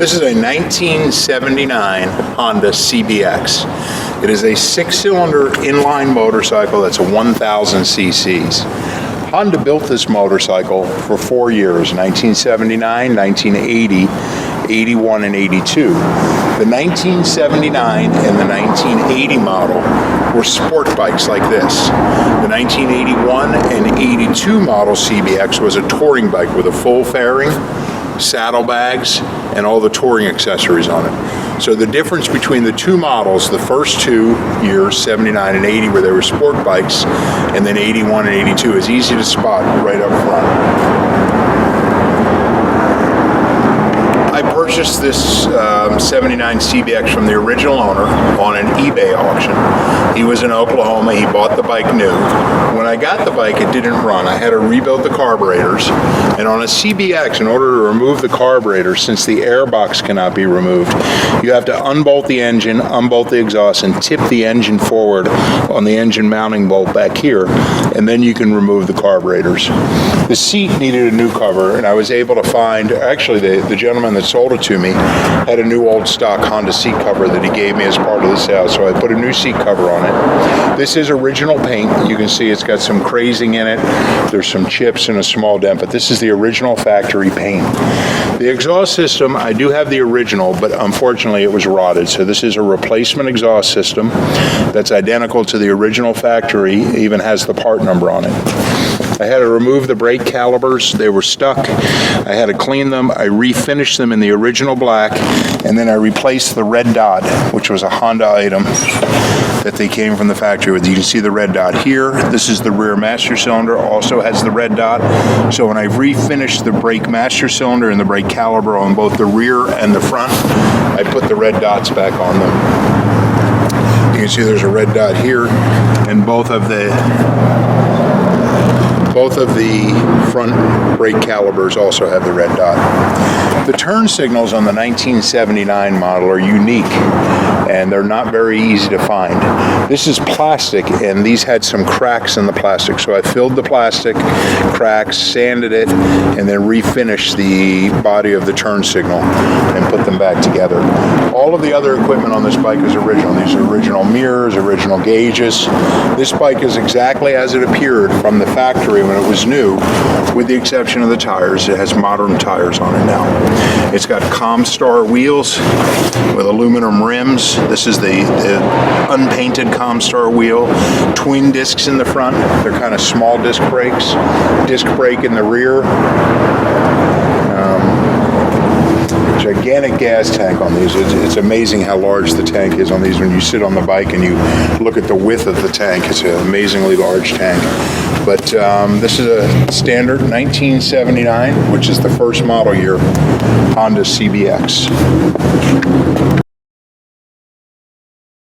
This is a 1979 Honda CBX. It is a 6-cylinder inline motorcycle that's a 1,000 cc's. Honda built this motorcycle for 4 years, 1979, 1980, 81, and 82. The 1979 and the 1980 model were sport bikes like this. The 1981 and 82 model CBX was a touring bike with a full fairing, saddlebags, and all the touring accessories on it. So the difference between the two models, the first 2 years, 79 and 80, where they were sport bikes, and then 81 and 82, is easy to spot right up front. I purchased this 79 CBX from the original owner on an eBay auction. He was in Oklahoma. He bought the bike new. When I got the bike, it didn't run. I had to rebuild the carburetors. And on a CBX, in order to remove the carburetor, since the air box cannot be removed, you have to unbolt the engine, unbolt the exhaust, and tip the engine forward on the engine mounting bolt back here, and then you can remove the carburetors. The seat needed a new cover, and I was able to find, actually the gentleman that sold it to me had a new old stock Honda seat cover that he gave me as part of the sale, so I put a new seat cover on it. This is original paint. You can see it's got some crazing in it. There's some chips and a small dent, but this is the original factory paint. The exhaust system, I do have the original, but unfortunately it was rotted, so this is a replacement exhaust system that's identical to the original factory. It even has the part number on it. I had to remove the brake calipers. They were stuck. I had to clean them. I refinished them in the original black, and then I replaced the red dot, which was a Honda item that they came from the factory with. You can see the red dot here. This is the rear master cylinder, also has the red dot. So when I refinished the brake master cylinder and the brake caliper on both the rear and the front, I put the red dots back on them. You can see there's a red dot here, and both of the front brake calipers also have the red dot. The turn signals on the 1979 model are unique, and they're not very easy to find. This is plastic, and these had some cracks in the plastic, so I filled the plastic cracks, sanded it, and then refinished the body of the turn signal and put them back together. All of the other equipment on this bike is original. These are original mirrors, original gauges. This bike is exactly as it appeared from the factory when it was new, with the exception of the tires. It has modern tires on it now. It's got Comstar wheels with aluminum rims. This is the unpainted Comstar wheel. Twin discs in the front. They're kind of small disc brakes. Disc brake in the rear. Gigantic gas tank on these. It's amazing how large the tank is on these. When you sit on the bike and you look at the width of the tank, it's an amazingly large tank. But this is a standard 1979, which is the first model year Honda CBX.